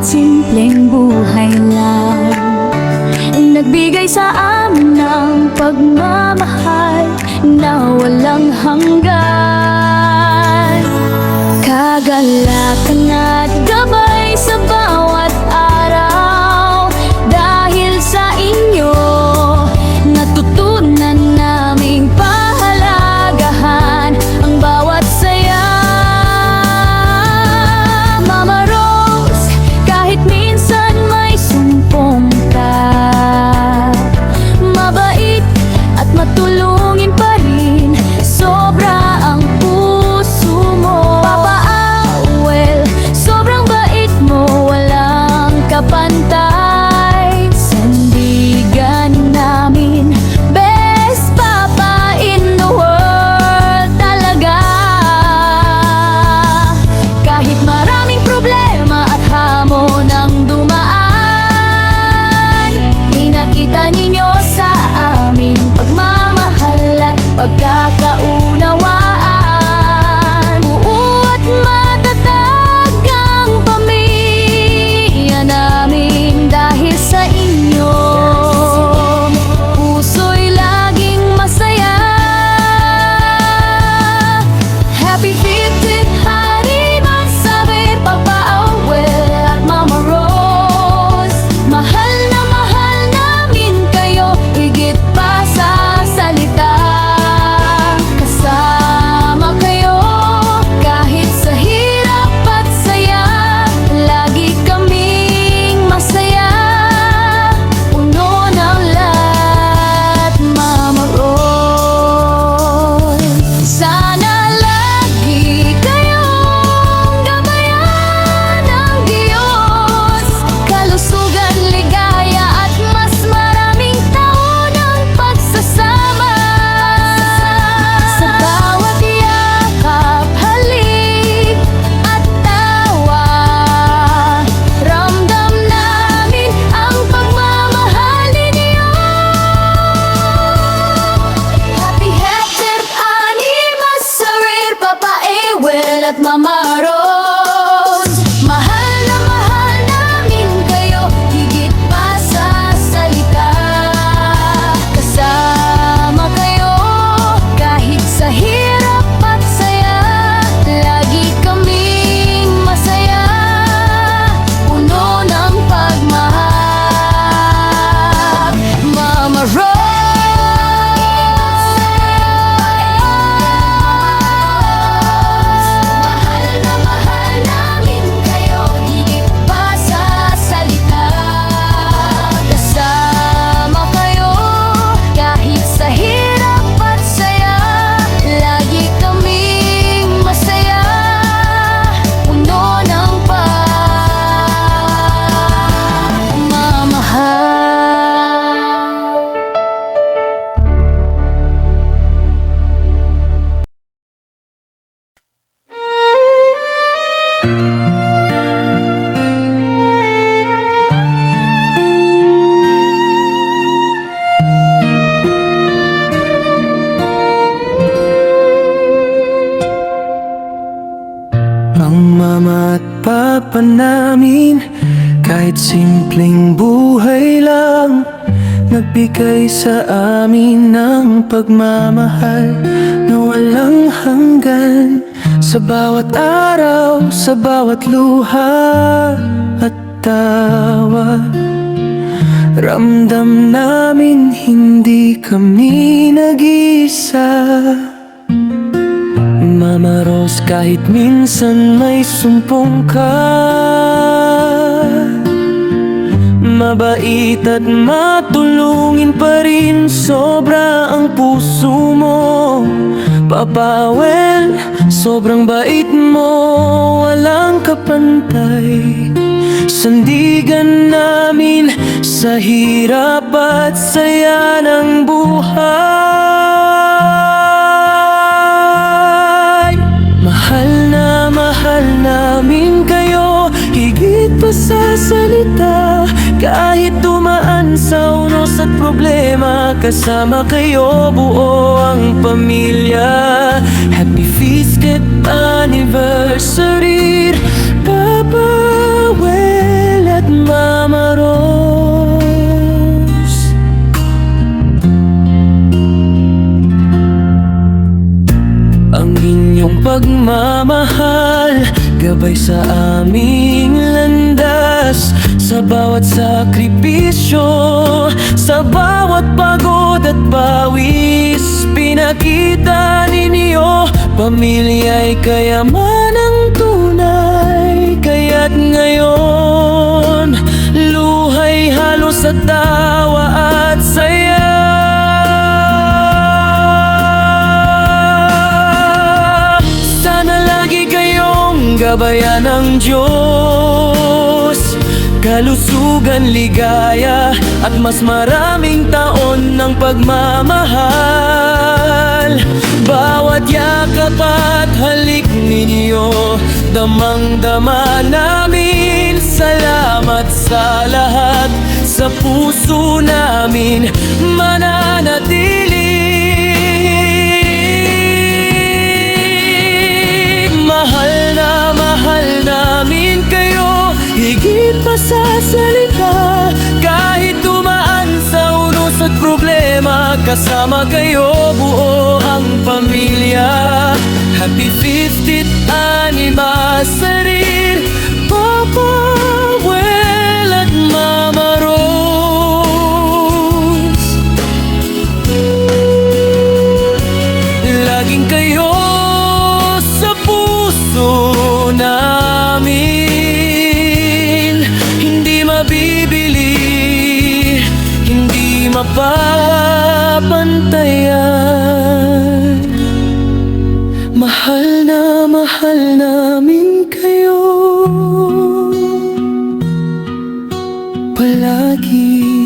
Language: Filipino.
simpleng buhay lang, nagbigay sa amin ng pagmamahal na walang hanggan. Kagalakan at gabay sa bawat araw, dahil sa inyo natutunan naming pahalagahan ang bawat saya. Mama Rose, kahit minsan may sumpong ka, mabait at matulungin pa rin, sobra ang puso mo. Papa Awel, sobrang bait mo, walang kapantay. Sandigan namin, best papa in the world talaga. Kahit maraming problema at hamon ang dumaan, pinakita ninyo sa amin pagmamahal at pagkakaunawaan. Buo at matatag ang pamilya namin dahil sa inyo. Puso'y laging masaya. Happy 50th anniversary, Papa Awel at Mama Rose. Mahal na mahal namin kayo, higit pa sa salita. Kasama kayo kahit sa hirap at saya, lagi kaming masaya. Puno ng lahat, Mama Rose. Sana lagi kayong gabayan ng Diyos, kalusugan, ligaya at mas maraming taon ng pagsasama. Sa bawat yakap, halik at tawa, ramdam namin ang pagmamahal ninyo. Happy 50th anniversary, Papa Awel at Mama Rose. Mahal na mahal namin kayo, higit pa sa salita. Kasama kayo kahit sa hirap at saya, lagi kaming masaya. Puno ng pagmahal, Mama Rose. Mahal na mahal namin kayo, higit pa sa salita. Kasama kayo kahit sa hirap at saya, lagi kaming masaya. Puno ng pagmamahal. Ang mama at papa namin, kahit simpleng buhay lang, nagbigay sa amin ng pagmamahal na walang hanggan. Sa bawat araw, sa bawat luha at tawa, ramdam namin hindi kami nag-isa. Mama Rose, kahit minsan may sumpong ka, mabait at matulungin pa rin, sobra ang puso mo. Papa Awel, sobrang bait mo, walang kapantay. Sandigan namin sa hirap at saya ng buhay. Mahal na mahal namin kayo, higit pa sa salita. Kahit dumaan sa unos at problema, kasama kayo, buo ang pamilya. Happy 50th anniversary, Papa Awel Mama Rose. Ang inyong pagmamahal, gabay sa aming landas. Sa bawat sakripisyo, sa bawat pagod at pawis, pinakita ninyo, pamilya'y kayamanang tunay. Kaya't ngayon, luhay halos sa tawa at saya. Sana lagi kayong gabayan ng Diyos, kalusugan, ligaya, at mas maraming taon ng pagmamahal. Bawat yakap at halik ninyo, damang-dama namin. Salamat sa lahat, sa puso namin mananatili. Mahal namin kayo, higit pa sa salita. Kahit tumaan sa unos at problema, kasama kayo, buo ang pamilya. Happy 50th anniversary, Papa Well at Mama Rose. Laging kayo sa puso namin, hindi mabibili, hindi mapapantayan. Mahal namin kayo palagi.